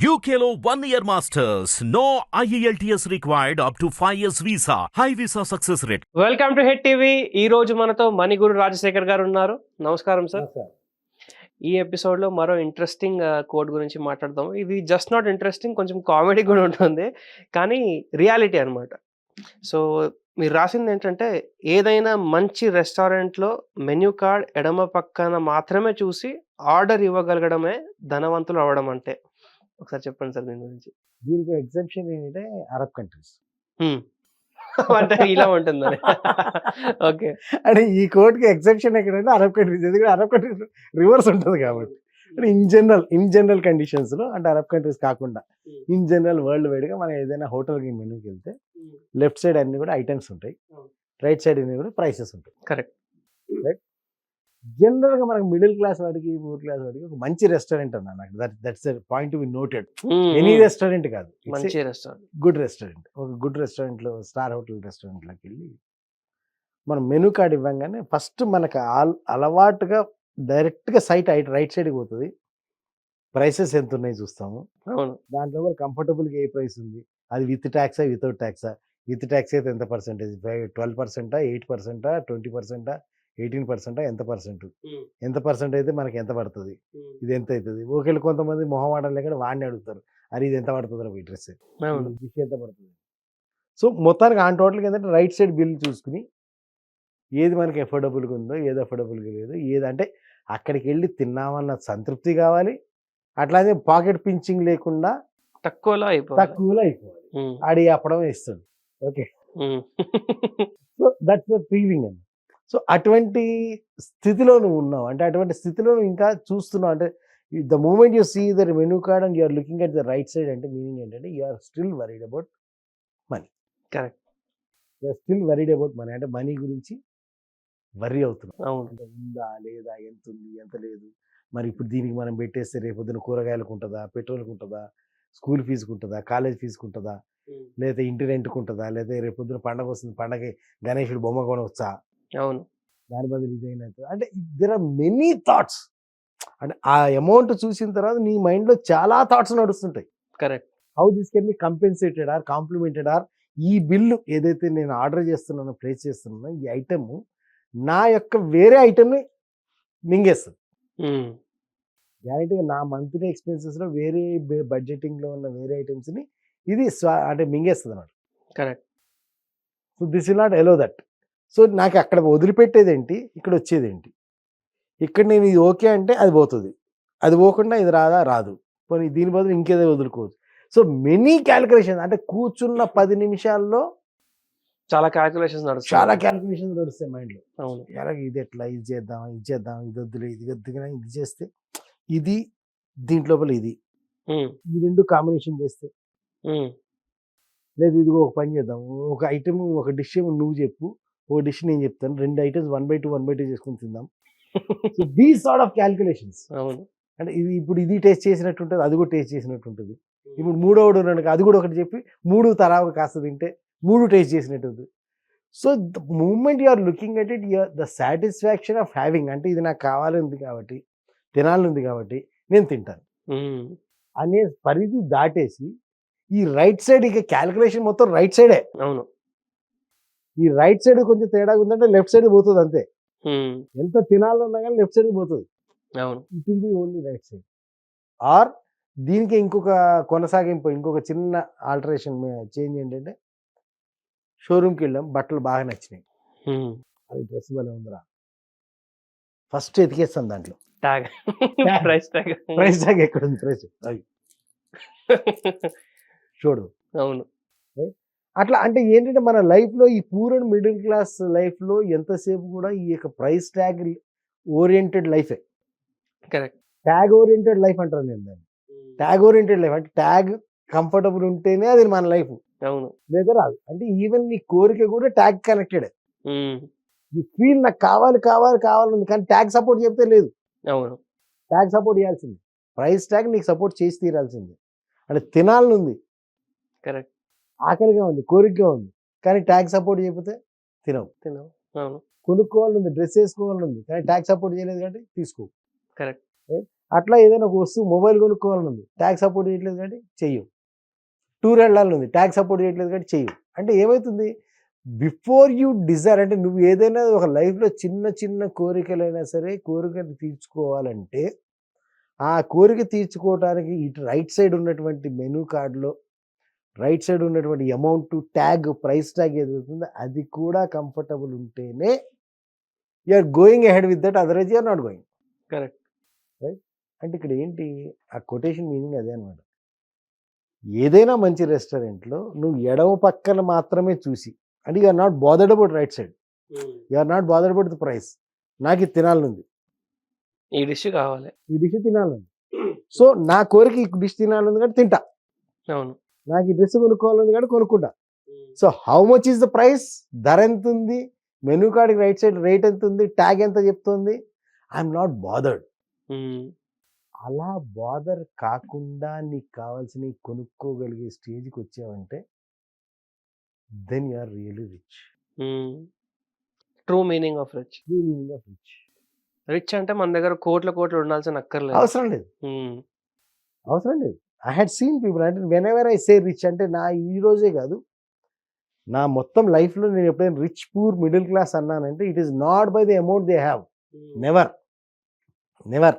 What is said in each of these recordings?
UKLO 1 year masters. No IELTS required up to 5 years visa. High visa success rate. Welcome to head TV. ఈ రోజు మనతో మణిగురు రాజశేఖర్ గారు ఉన్నారు. నమస్కారం సార్. ఈ ఎపిసోడ్లో మరో ఇంట్రెస్టింగ్ కోడ్ గురించి మాట్లాడదాం. ఇది జస్ట్ నాట్ ఇంట్రెస్టింగ్, కొంచెం కామెడీ కూడా ఉంటుంది, కానీ రియాలిటీ అనమాట. సో మీరు రాసింది ఏంటంటే, ఏదైనా మంచి రెస్టారెంట్లో మెన్యూ కార్డ్ ఎడమ పక్కన మాత్రమే చూసి ఆర్డర్ ఇవ్వగలగడమే ధనవంతులు అవ్వడం అంటే. ఒకసారి చెప్పండి సార్ దీని గురించి. దీనికి ఎగ్జెప్షన్ ఏంటంటే అరబ్ కంట్రీస్. అంటే ఇలా ఉంటుందని. ఓకే. అంటే ఈ కోడ్కి ఎగ్జెప్షన్ ఎక్కడంటే అరబ్ కంట్రీస్, ఎందుకంటే అరబ్ కంట్రీస్ రివర్స్ ఉంటుంది కాబట్టి. అంటే ఇన్ జనరల్ కండిషన్స్లో, అంటే అరబ్ కంట్రీస్ కాకుండా ఇన్ జనరల్ వరల్డ్ వైడ్గా మనం ఏదైనా హోటల్కి మెనూకి వెళ్తే లెఫ్ట్ సైడ్ అన్ని కూడా ఐటమ్స్ ఉంటాయి, రైట్ సైడ్ అన్ని కూడా ప్రైసెస్ ఉంటాయి. కరెక్ట్. రైట్. జనరల్గా మనకి మిడిల్ క్లాస్ వాడికి, పూర్ క్లాస్ వాడికి ఒక మంచి రెస్టారెంట్ అన్నా, నాకు that's point to be noted. Any restaurant కాదు, మంచి రెస్టారెంట్, గుడ్ రెస్టారెంట్. ఒక గుడ్ రెస్టారెంట్లో, స్టార్ హోటల్ రెస్టారెంట్లోకి వెళ్ళి మనం మెనూ కార్డ్ ఇవ్వగానే ఫస్ట్ మనకు అలవాటుగా డైరెక్ట్గా సైట్ రైట్ సైడ్కి పోతుంది. ప్రైసెస్ ఎంత ఉన్నాయి చూస్తాము. అవును. దాంట్లో కూడా కంఫర్టబుల్గా ఏ ప్రైస్ ఉంది, అది విత్ ట్యాక్సా వితౌట్ ట్యాక్సా. విత్ ట్యాక్స్ అయితే ఎంత పర్సెంటేజ్, 12%, 8%, 20%, 18%, ఎంత పర్సెంట్ అయితే మనకి ఎంత పడుతుంది, ఇది ఎంత అవుతుంది. ఒకవేళ కొంతమంది మొహమాటం లేకుండా వాడిని అడుగుతారు, అది ఇది ఎంత పడుతుందో ఈ డ్రెస్, డిష్ ఎంత పడుతుంది. సో మొత్తానికి ఆన్ టోటల్గా ఏంటంటే రైట్ సైడ్ బిల్ చూసుకుని ఏది మనకి అఫోర్డబుల్గా ఉందో, ఏది అఫోర్డబుల్గా లేదు, ఏదంటే అక్కడికి వెళ్ళి తిన్నామన్న సంతృప్తి కావాలి, అట్లాగే పాకెట్ పించింగ్ లేకుండా తక్కువలో అయిపోవాలి. ఆడి అప్పడం ఇస్తుంది. Okay. So that's the feeling అండి. సో అటువంటి స్థితిలో నువ్వు ఉన్నావు అంటే, అటువంటి స్థితిలో నువ్వు ఇంకా చూస్తున్నావు అంటే, the moment you see the menu card and you're looking at the right side అంటే మీనింగ్ ఏంటంటే, you're still worried about money. Correct. You're still worried about money, అంటే మనీ గురించి వరీ అవుతున్నావు. అవును. అంటే ఉందా లేదా, ఎంత ఉంది ఎంత లేదు, మరి ఇప్పుడు దీనికి మనం పెట్టేస్తే రేపొద్దున కూరగాయలకు ఉంటుందా, పెట్రోల్కి ఉంటుందా, స్కూల్ ఫీజుకు ఉంటుందా, కాలేజ్ ఫీజుకు ఉంటుందా, లేదా ఇంటి రెంట్కి ఉంటుందా, లేదా రేపొద్దున పండగ వస్తుంది, పండగకి గణేశుడు బొమ్మ కొనవచ్చా, అవును, దాని బదులు ఇదైనా. అంటే దెర్ ఆర్ మెనీ థాట్స్. అంటే ఆ అమౌంట్ చూసిన తర్వాత నీ మైండ్లో చాలా థాట్స్ నడుస్తుంటాయి. Correct. How this can be compensated or complimented, or ఈ బిల్లు ఏదైతే నేను ఆర్డర్ చేస్తున్నానో, ప్లేస్ చేస్తున్నానో, ఈ ఐటమ్ నా యొక్క వేరే ఐటమ్ని మింగేస్తుంది. గ్యారెంటీగా నా మంత్లీ ఎక్స్పెన్సెస్లో వేరే బడ్జెటింగ్లో ఉన్న వేరే ఐటమ్స్ని ఇది అంటే మింగేస్తుంది అన్నమాట. Correct. So this will not allow that. So నాకు అక్కడ వదిలిపెట్టేది ఏంటి, ఇక్కడ వచ్చేది ఏంటి. ఇక్కడ నేను ఇది ఓకే అంటే అది పోతుంది, అది పోకుండా ఇది రాదు, పోనీ దీని బదులు ఇంకేదో వదులుకోవచ్చు. సో మెనీ క్యాలిక్యులేషన్, అంటే కూర్చున్న 10 నిమిషాల్లో చాలా క్యాలిక్యులేషన్స్ నడుస్తాయి మైండ్లో. అవును. ఎలాగ ఇది ఎట్లా, ఇది చేద్దాం, ఇది వద్దులే, ఇది వద్దుగా, ఇది చేస్తే ఇది, దీంట్ లోపల ఇది, ఈ రెండు కాంబినేషన్ చేస్తే, లేదు ఇది ఒక పని చేద్దాం, ఒక ఐటమ్ ఒక డిష్ ఏమో నువ్వు చెప్పు, ఒక డిష్ నేను చెప్తాను, 2 ఐటమ్స్ 1/2 చేసుకుని తిందాం. So these sort of calculations. అవును. అంటే ఇది ఇప్పుడు ఇది టేస్ట్ చేసినట్టు ఉంటుంది, అది కూడా టేస్ట్ చేసినట్టు ఉంటుంది. ఇప్పుడు మూడోడు ఉన్నాడు, అది కూడా ఒకటి చెప్పి 3 తరావు కాస్త తింటే 3 టేస్ట్ చేసినట్టు ఉంటుంది. So the moment you are looking at it, the satisfaction of having, అంటే ఇది నాకు కావాలని కాబట్టి, తినాలని కాబట్టి నేను తింటాను అనే పరిధి దాటేసి ఈ రైట్ సైడ్, ఇక క్యాలిక్యులేషన్ మొత్తం రైట్ సైడే. అవును. ఈ రైట్ సైడ్ కొంచెం తేడాగా ఉందంటే లెఫ్ట్ సైడ్ పోతుంది అంతే. ఎంత తినాలన్నా కానీ లెఫ్ట్ సైడ్ పోతుంది. అవును. It will be only right side. Or దీనికి ఇంకొక కొనసాగింపు, ఇంకొక చిన్న ఆల్టరేషన్ చేంజ్ ఏంటంటే, షోరూమ్కి వెళ్ళాం, బట్టలు బాగా నచ్చినాయి, అది డ్రెస్ భలే ఉందిరా, ఫస్ట్ ఎతికేస్తాను దాంట్లో ప్రైస్ ట్యాగ్ ఎక్కడ ఉంది, ప్రైస్ చూడు. అవును. అట్లా అంటే ఏంటంటే మన లైఫ్లో, ఈ పూర్ అండ్ మిడిల్ క్లాస్ లైఫ్లో ఎంతసేపు కూడా ఈ యొక్క ప్రైస్ ట్యాగ్ ఓరియంటెడ్ లైఫే. కరెక్ట్. ట్యాగ్ ఓరియంటెడ్ లైఫ్ అంటారు నేను దాన్ని. ట్యాగ్ ఓరియంటెడ్ లైఫ్ అంటే ట్యాగ్ కంఫర్టబుల్ ఉంటేనే అది మన లైఫ్, అవును, లేదా రాదు. అంటే ఈవెన్ నీ కోరిక కూడా ట్యాగ్ కనెక్టెడ్. యూ ఫీల్ నాకు కావాలి ఉంది, కానీ ట్యాగ్ సపోర్ట్ చెప్తే లేదు. అవును. ట్యాగ్ సపోర్ట్ చేయాల్సింది, ప్రైస్ ట్యాగ్ నీకు సపోర్ట్ చేసి తీరాల్సింది. అంటే తినాలని ఉంది, కరెక్ట్, ఆకలిగా ఉంది, కోరికగా ఉంది, కానీ ట్యాగ్ సపోర్ట్ చేయకపోతే తినవు. అవును. కొనుక్కోవాలని ఉంది, డ్రెస్ వేసుకోవాలని ఉంది, కానీ ట్యాగ్ సపోర్ట్ చేయలేదు కాబట్టి తీసుకో. కరెక్ట్. అట్లా ఏదైనా ఒక వస్తువు మొబైల్ కొనుక్కోవాలని ఉంది, ట్యాక్స్ సపోర్ట్ చేయట్లేదు కాబట్టి చెయ్యు. టూర్ వెళ్ళాలని ఉంది, ట్యాక్స్ సపోర్ట్ చేయట్లేదు కాబట్టి చెయ్యు. అంటే ఏమవుతుంది, బిఫోర్ యూ డిజైర్, అంటే నువ్వు ఏదైనా ఒక లైఫ్లో చిన్న చిన్న కోరికలైనా సరే కోరికలు తీర్చుకోవాలంటే ఆ కోరిక తీర్చుకోవడానికి ఇటు రైట్ సైడ్ ఉన్నటువంటి మెనూ కార్డులో రైట్ సైడ్ ఉన్నటువంటి అమౌంట్ ట్యాగ్, ప్రైస్ ట్యాగ్ ఏదవుతుందో అది కూడా కంఫర్టబుల్ ఉంటేనే you're going ahead with that, otherwise you're not going. Correct. Right. అంటే ఇక్కడ ఏంటి ఆ కొటేషన్ మీనింగ్ అదే అనమాట. ఏదైనా మంచి రెస్టారెంట్లో నువ్వు ఎడమ పక్కన మాత్రమే చూసి, అంటే you're not bothered about right side, you're not bothered about the price. నాకు ఇది తినాలనుంది, ఈ డిష్ కావాలి. ఈ డిష్ తినాలనుంది, సో నా కోరిక ఈ డిష్ తినాలనుంది కాబట్టి తింటా. అవును. నాకు ఈ డ్రెస్ కొనుక్కోవాలని కాబట్టి కొనుక్కుంటా. So how much is the price, ధర ఎంత ఉంది, మెనూ కార్డ్కి రైట్ సైడ్ రేట్ ఎంత ఉంది, ట్యాగ్ ఎంత చెప్తుంది, ఐఎమ్ నాట్ బాదర్డ్. అలా బాదర్ కాకుండా నీకు కావాల్సినవి కొనుక్కోగలిగే స్టేజ్కి వచ్చావంటే then you are really rich. True meaning of rich. True meaning of rich. Rich అంటే మన దగ్గర కోట్లు కోట్లు ఉండాల్సిన అక్కర్లేదు. అవసరం లేదు, అవసరం లేదు. ఐ హ్యాడ్ సీన్ పీపుల్, అంటే when ever I say rich, అంటే నా ఈ రోజే కాదు, నా మొత్తం లైఫ్లో నేను ఎప్పుడైనా రిచ్ పూర్ మిడిల్ క్లాస్ అన్నానంటే it is not by the amount they have, never never.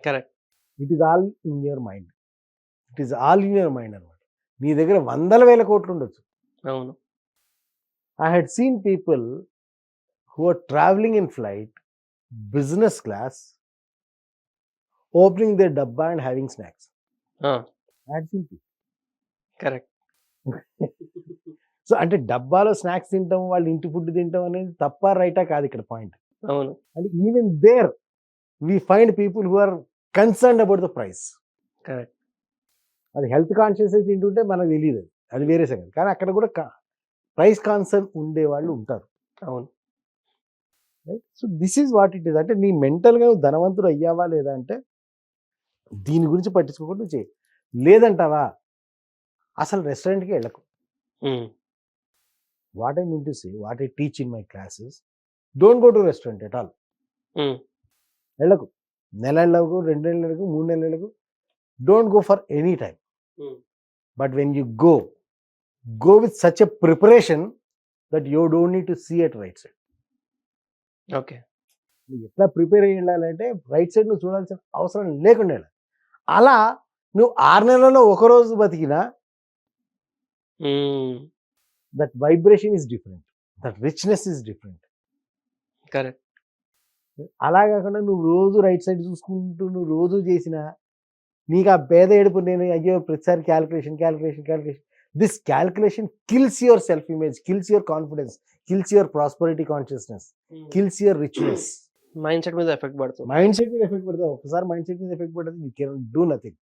Correct. It is all in your mind, it is all in your mind అనమాట. నీ దగ్గర వందల వేల కోట్లు ఉండొచ్చు. అవును. I had seen people who are travelling in flight, business class, opening their dabba and having snacks. I had seen people. Correct. So అంటే డబ్బాలో స్నాక్స్ తింటాం, వాళ్ళు ఇంటి ఫుడ్ తింటాం అనేది తప్ప రైటా కాదు ఇక్కడ పాయింట్. అవును. అంటే even there we find people who are concerned about the price. Correct. అది హెల్త్ కాన్షియస్ అయితే తింటుంటే మనకు తెలియదు, అది వేరే సంగతి. కానీ అక్కడ కూడా ప్రైస్ కాన్సర్న్ ఉండే వాళ్ళు ఉంటారు. అవును. Right. So this is what it is. అంటే నీ మెంటల్గా ధనవంతుడు అయ్యావా లేదా అంటే దీని గురించి పట్టించుకోకుండా చేయి. లేదంటావా అసలు రెస్టారెంట్కి వెళ్ళకు. What I mean to say, what I teach in my classes, don't go to restaurant at all. వెళ్ళకు, నెల నెలకు, 2 నెలలకు, 3 నెలలకు, don't go for any time. But when you go with such a preparation that you don't need to see at right side. Okay. నువ్వు ఎట్లా prepare అయ్యి వెళ్ళాలంటే right side నువ్వు చూడాల్సిన అవసరం లేకుండా వెళ్ళాలి. అలా నువ్వు 6 నెలల్లో ఒకరోజు బతికినా that vibration is different, that richness is different. Correct. అలా కాకుండా నువ్వు రోజు రైట్ సైడ్ చూసుకుంటూ నువ్వు రోజు చేసినా నీకు ఆ పేద ఏడుపు, నేను అయ్యో ప్రతిసారి calculation. This calculation kills your self image, kills your confidence, kills your prosperity consciousness, kills your richness. Mind set మీద ఎఫెక్ట్ పడుతుంది. మైండ్ సెట్ మీద ఎఫెక్ట్ పడుతుంది. ఒకసారి మైండ్ సెట్ మీద ఎఫెక్ట్ పడుతుంది, యూ కెన్ డూ నథింగ్.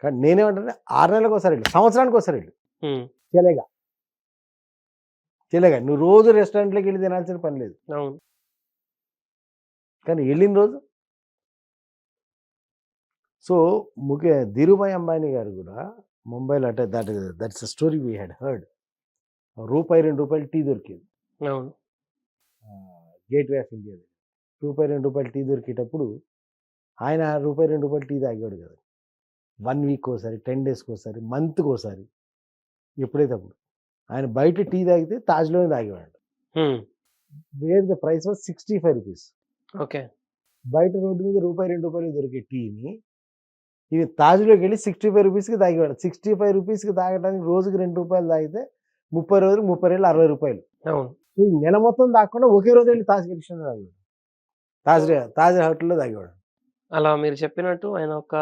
కానీ నేనేమంటే 6 నెలలకు ఒకసారి వెళ్ళు, సంవత్సరానికి ఒకసారి వెళ్ళు, చెలేగా నువ్వు రోజు రెస్టారెంట్లోకి వెళ్ళి తినాల్సిన పని లేదు. అవును. కానీ వెళ్ళిన రోజు. సో ధీరుభాయ్ అంబానీ గారు కూడా ముంబైలో, అంటే that's a story we had heard. ₹2 tea దొరికేది. అవును. గేట్వే ఆఫ్ ఇండియా ₹2 టీ దొరికేటప్పుడు ఆయన ₹2 టీ తాగేవాడు కదా. 1 వీక్ ఒకసారి, 10 డేస్కి ఒకసారి, మంత్కి ఒకసారి, ఎప్పుడైతే అప్పుడు ఆయన బయట టీ తాగితే తాజ్లోనే తాగేవాడు. Where the price was ₹65. Okay. బయట రోడ్డు మీద ₹2 దొరికే టీని ఇది తాజ్లోకి వెళ్ళి ₹65కి తాగేవాడు. ₹65కి తాగడానికి రోజుకి ₹2 తాగితే 30 రోజులు, 30 రోజులు ₹60. అవును. ఈ నెల మొత్తం తాగకుండా ఒకే రోజు వెళ్ళి తాజ్ గెలిచిన తాగేవాడు, తాజ్ హోటల్లో తాగేవాడు. అలా మీరు చెప్పినట్టు ఆయన ఒక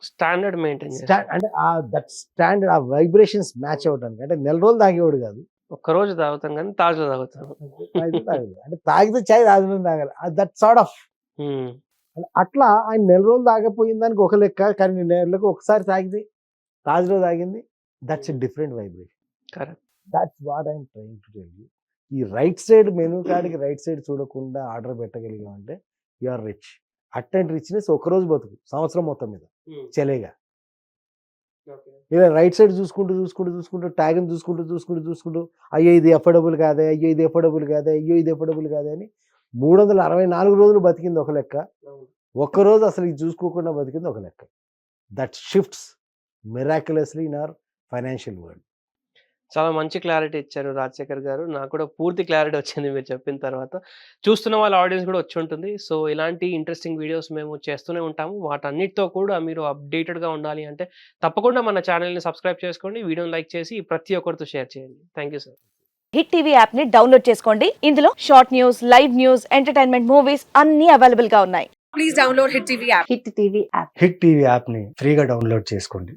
స్టాండర్డ్ మెయింటైన్ అంటే దట్ స్టాండర్డ్, ఆ వైబ్రేషన్స్ మ్యాచ్ అవ్వడానికి. అంటే నెల రోజులు తాగేవాడు కాదు, ఒక్క రోజు తాగుతాం కానీ తాజ్లో తాగుతాను. అంటే తాగితే చాయ్ తాజులో తాగాలి, దట్ సార్ట్ ఆఫ్. అట్లా ఆయన నెల రోజులు తాగపోయిన దానికి ఒక లెక్క, కానీ నెలకు ఒకసారి తాగింది, తాజ్లో తాగింది, that's a different vibration. Correct. That's what I'm trying to tell you. ఈ రైట్ సైడ్ మెనూ కార్డ్కి రైట్ సైడ్ చూడకుండా ఆర్డర్ పెట్టగలిగామంటే యు ఆర్ రిచ్. అట్టంటి రిచ్నెస్ ఒకరోజు బతుకు, సంవత్సరం మొత్తం మీద చెలేగా. ఇలా రైట్ సైడ్ చూసుకుంటూ ట్యాగ్ని చూసుకుంటూ అయ్యో ఇది ఎఫర్డబుల్ కాదే, అయ్యో ఇది ఎఫర్డబుల్ కాదే, అయ్యో ఇది ఎఫర్డబుల్ కాదే అని 364 రోజులు బతికింది ఒక లెక్క. ఒక్కరోజు అసలు ఇది చూసుకోకుండా బతికింది ఒక లెక్క. That shifts miraculously in our financial world. చాలా మంచి క్లారిటీ ఇచ్చారు రాజశేఖర్ గారు. నాకు కూడా పూర్తి క్లారిటీ వచ్చింది మీరు చెప్పిన తర్వాత. చూస్తున్న వాళ్ళ ఆడియన్స్ కూడా వచ్చి ఉంటుంది. సో, ఇలాంటి ఇంట్రెస్టింగ్ వీడియోస్ మేము చేస్తూనే ఉంటాము. వాటన్నిటితో కూడా మీరు అప్డేటెడ్‌గా ఉండాలి అంటే తప్పకుండా మన ఛానెల్‌ని సబ్స్క్రైబ్ చేసుకోండి. వీడియోని లైక్ చేసి ప్రతి ఒక్కరితో షేర్ చేయండి. Thank you sir. Hit TV app ని డౌన్లోడ్ చేసుకోండి. ఇందులో short news, live news, entertainment movies అన్ని అవైలబుల్ గా ఉన్నాయి. Please download Hit TV app. Hit TV app. Hit TV యాప్ని ఫ్రీగా డౌన్లోడ్ చేసుకోండి.